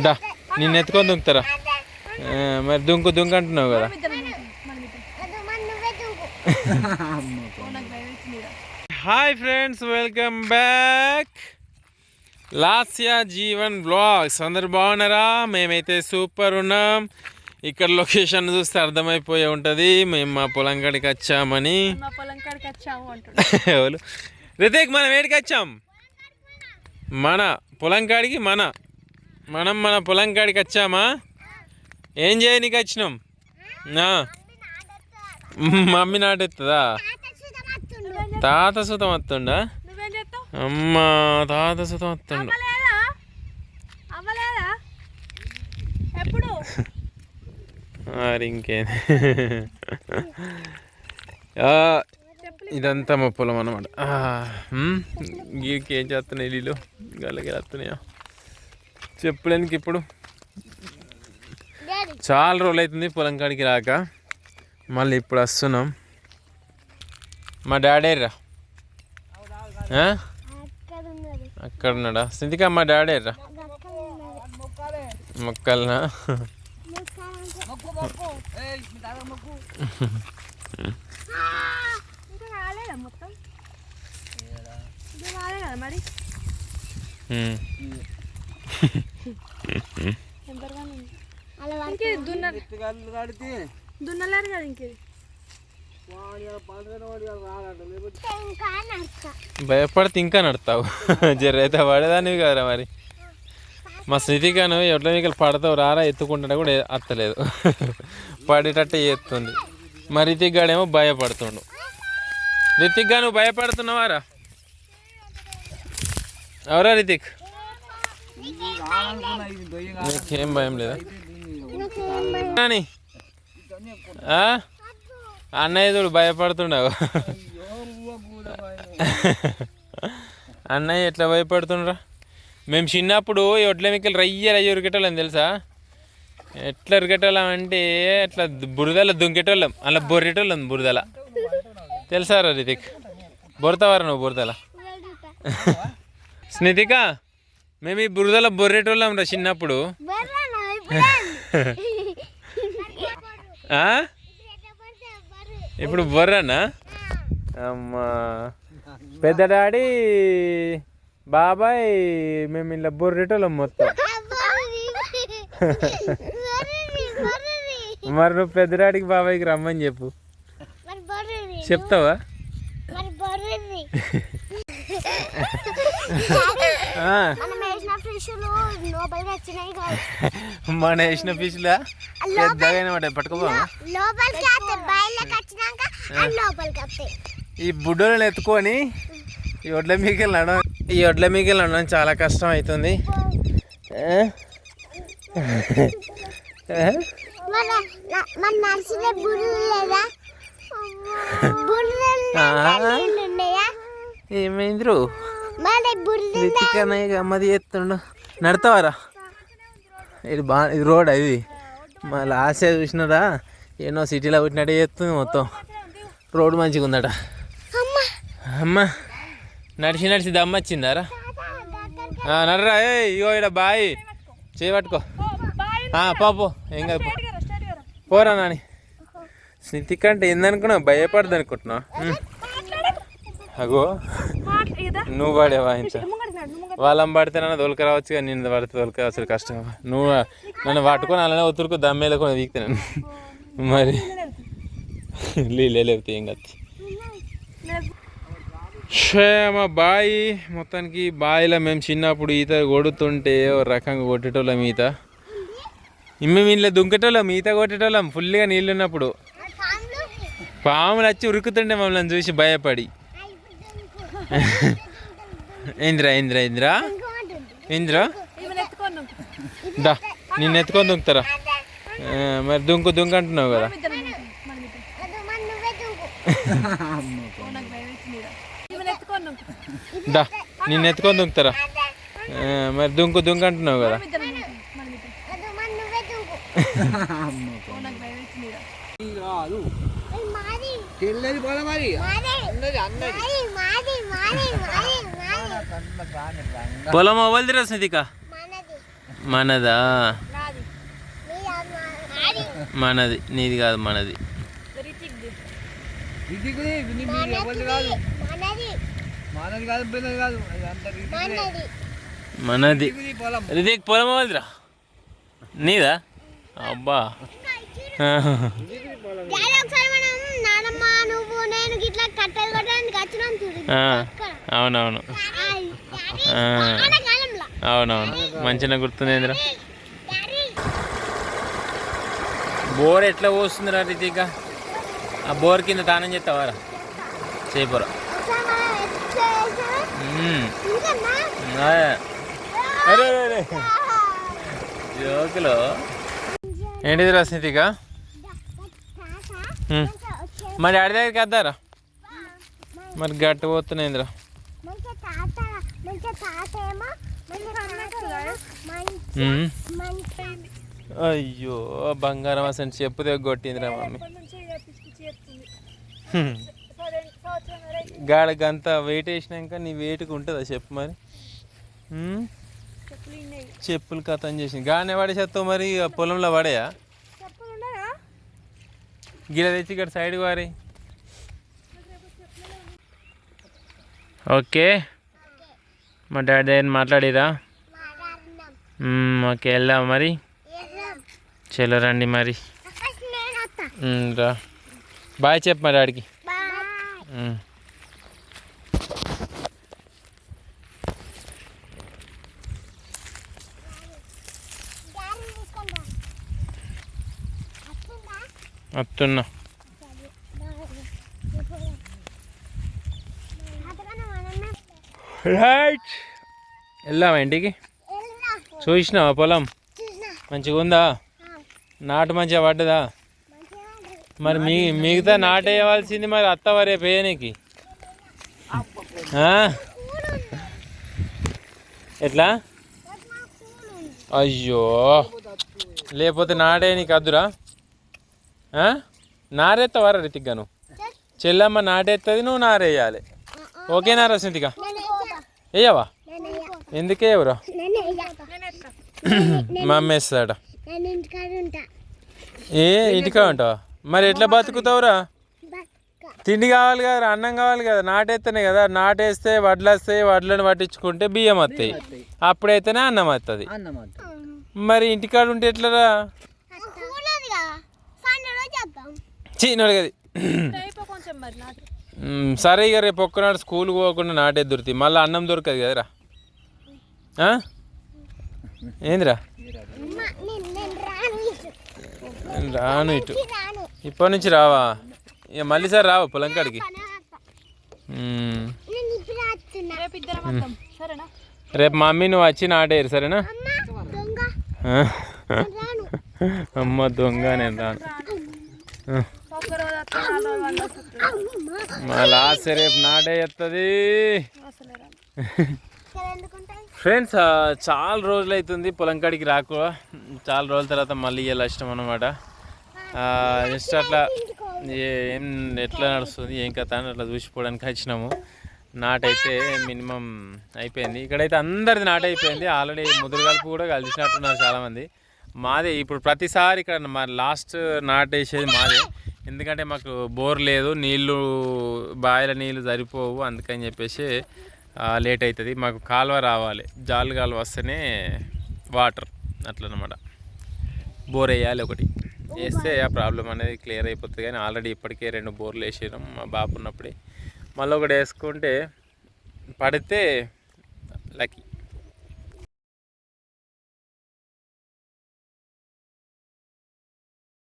దా నిన్ను ఎత్తుకొని దుంకుతారా మరి దుంకు దుంకు అంటున్నావు కదా. Hi friends, welcome back Lasya Jeevan blogs. అందరు బాగున్నారా? మేమైతే సూపర్ ఉన్నాం. ఇక్కడ లొకేషన్ చూస్తే అర్థమైపోయి ఉంటుంది మేము మా పొలం కాడికి వచ్చామని. ఎవరు రితిక్, మనం ఏడికి వచ్చాం? మన పొలం కాడికి. మనం మన పొలం కాడికి వచ్చామా? ఏం చేయనీకి వచ్చినాం? మమ్మీ నాటెత్తుందా? తాత సుతం వస్తుండా? అమ్మా తాత సుతం వస్తుండ. మరి ఇంకేది, ఇదంతా మా పొలం అన్నమాట. గీకి ఏం చేస్తున్నాయి నీళ్ళు గల్లకి వస్తున్నాయా చెప్పడానికి. ఇప్పుడు చాలా రోజులు అవుతుంది పొలం కాడికి రాక, మళ్ళీ ఇప్పుడు వస్తున్నాం. మా డాడీ రా అక్కడ ఉన్నాడా? సింధిక మా డాడీ రా మొక్కలనా? భయపడితే ఇంకా నడతావు. జరైతే పడేదానివి కదరా. మరి మా స్నితిగాను ఎట్లా మీకు పడతావు రారా ఎత్తుకుంటా కూడా అత్తలేదు, పడేటట్టే చేస్తుంది. మా రితిక్ గాడేమో భయపడుతుండు. రితిక్ గా నువ్వు భయపడుతున్నావారా? ఎవరా రితిక్? నీకేం భయం లేదా? అన్నయ్య చూడు భయపడుతుండవు. అన్నయ్య ఎట్లా భయపడుతుండ్రా? మేము చిన్నప్పుడు ఒడ్ల మిక్కలు రయ్య ఉరికెట్టోళ్ళం తెలుసా? ఎట్లా ఉరికెట్టోళ్ళం అంటే ఎట్లా బురదల దుంకెటోళ్ళం, అలా బొర్రెటోళ్ళం బురదల. తెలుసారా రితిక్? బొరతావారా నువ్వు బురదల? స్నితిక, మేము ఈ బురదల బొర్రెటోళ్ళం రా చిన్నప్పుడు. ఇప్పుడు బొర్రనా? అమ్మా పెద్ద డాడీ బాబాయ్ మేము ఇలా బొర్రెటోళ్ళం మొత్తం. మరి నువ్వు పెద్ద డాడీకి బాబాయ్కి రమ్మని చెప్పు. చెప్తావా? మన వేసిన ఫిష్లా పెద్దగా పట్టుకోబా. ఈ బుడ్డోళ్ళని ఎత్తుకొని ఈ ఒడ్ల మీకు వెళ్ళడం చాలా కష్టం అవుతుంది. ఏమైంది అమ్మది ఎత్తుండు. నడతావారా? ఇది ఇది రోడ్ ఇది మా లాస్ట్ చూసినారా? ఏమో సిటీలో పుట్టినట్టే చేస్తుంది మొత్తం. రోడ్ మంచిగా ఉందట. అమ్మ నడిచి దమ్మ వచ్చిందారా? నడరా. ఇగో ఇక్కడ బాయ్ చేయబట్టుకో. పాపో ఏం కాదు, పోరా నాని. స్నితిక్ అంటే ఏందనుకున్నావు? భయపడదు అనుకుంటున్నావు? అగో నువ్వు పడేవా? ఇంత వాళ్ళని పడితే నన్ను దొలక రావచ్చు, కానీ నిన్ను పడితే దొలక రావచ్చు. కష్టం. నువ్వు నన్ను పట్టుకొని అలానే ఒత్తురుకు దమ్మేలో కూడా వీక్తాను. మరి లేకపోతే ఏం కాదు. మా బావి మొత్తానికి బావిలో మేము చిన్నప్పుడు ఈత కొడుతుంటే ఒక రకంగా కొట్టేటోళ్ళం ఈత. మేము ఇంట్లో దుంకేటోళ్ళం, ఈత కొట్టేటోళ్ళం. ఫుల్గా నీళ్ళు ఉన్నప్పుడు పాములు వచ్చి ఉరుకుతుండే మమ్మల్ని చూసి భయపడి. ఇంద్రా దా నిన్ను ఎత్తుకొని దుంకుతారా? మరి దుంకు దుంకు అంటున్నావు కదా. దా నిన్ను ఎత్తుకొని దుంకుతారా? మరి దుంకు దుంకు అంటున్నావు కదా. పొలం అవ్వలేదురా స్నితిక? మనదా? మనది, నీది కాదు, మనది. మనది. రితిక్ పొలం వాళ్ళదిరా, నీదా? అబ్బా అవునవును అవునవును, మంచిగా గుర్తుందేంద్రా. బోర్ ఎట్లా పోస్తుందిరా రితిక్? ఆ బోర్ కింద తానం చేస్తావారా? చేయపోరా. అరే అరే జోకులో ఏంటిది రసనితిక? మరి ఆడి దగ్గరికి వద్దారా? మరి గట్టి పోతున్నాయిందిరా. అయ్యో బంగారం అసలు చెప్పు దగ్గర కొట్టిందిరా మమ్మీ. గాడికి అంత వెయిట్ వేసినాక నీ వెయిట్కి ఉంటుందా చెప్పు మరి? చెప్పులు కథం చేసింది గానే పడేసేస్తావు మరి. పొలంలో పడేయా? గిల తెచ్చి ఇక్కడ సైడ్కి వారి. ఓకే, మా డాడీ దగ్గర మాట్లాడిరా? ఓకే, వెళ్దాం మరి. చలో రండి మరి. రా బాయ్ చెప్పు మరి డాడీకి. వస్తున్నా. రైట్, వెళ్దామా ఇంటికి? చూసినావా పొలం మంచిగా ఉందా? నాటు మంచిగా పడ్డదా? మరి మిగతా నాటేయవలసింది మరి అత్తవా రేపు వేయనీకి? ఎట్లా? అయ్యో, లేకపోతే నాటేయనీకి వద్దురా? నారేస్తావారా రితిక్గా? నువ్వు చెల్లమ్మ నాటేస్తుంది, నువ్వు నారేయాలి. ఓకేనా రసంతిగా? వేయవా? ఎందుకే ఎవరా? మా అమ్మ వేస్తాడ. ఇంటికా ఉంటావా? మరి ఎట్లా బతుకుతావురా? తిండి కావాలి కదా, అన్నం కావాలి కదా. నాటేస్తేనే కదా, నాటేస్తే వడ్లు వస్తాయి, వడ్లను పట్టించుకుంటే బియ్యం వస్తాయి, అప్పుడైతేనే అన్నం వస్తుంది. మరి ఇంటికాడ ఉంటే ఎట్లరా? చిన్నది. సరే ఇక రేపు ఒక్కనాడు స్కూల్కి పోకుండా నాటే దొరుకుతాయి, మళ్ళీ అన్నం దొరకదు కదరా. ఏందిరా? రాను ఇటు, ఇప్పటి నుంచి రావా? ఇక మళ్ళీ సార్ రావా పొలం కాడికి? రేపు మమ్మీ నువ్వు వచ్చి నాటేరు సరేనా? అమ్మ దొంగ, నేను రాను. మా లాస్ట్ రేపు నాటేస్తుంది. ఫ్రెండ్స్, చాలా రోజులు అవుతుంది పొలం కాడికి రాకు. చాలా రోజుల తర్వాత మళ్ళీ ఇలా ఇష్టం అన్నమాట. జస్ట్ అట్లా ఏం ఎట్లా నడుస్తుంది ఏం కథ అని అట్లా చూసిపోవడానికి వచ్చినాము. నాటైతే మినిమం అయిపోయింది. ఇక్కడైతే అందరిది నాట అయిపోయింది ఆల్రెడీ. ముదురుగలుపు కూడా కలిసినట్టున్నారు చాలామంది. మాదే ఇప్పుడు ప్రతిసారి ఇక్కడ మా లాస్ట్ నాటేసేది మాదే. ఎందుకంటే మాకు బోర్ లేదు, నీళ్ళు బావిల నీళ్ళు సరిపోవు, అందుకని చెప్పేసి లేట్ అవుతుంది. మాకు కాలువ రావాలి, జాలు కాలువ వస్తేనే వాటర్ అట్లనమాట. బోర్ వేయాలి, ఒకటి వేస్తే ఆ ప్రాబ్లం అనేది క్లియర్ అయిపోతుంది. కానీ ఆల్రెడీ ఇప్పటికే 2 బోర్లు వేసాం మా బాబు ఉన్నప్పుడే. మళ్ళీ ఒకటి వేసుకుంటే పడితే లక్కీ.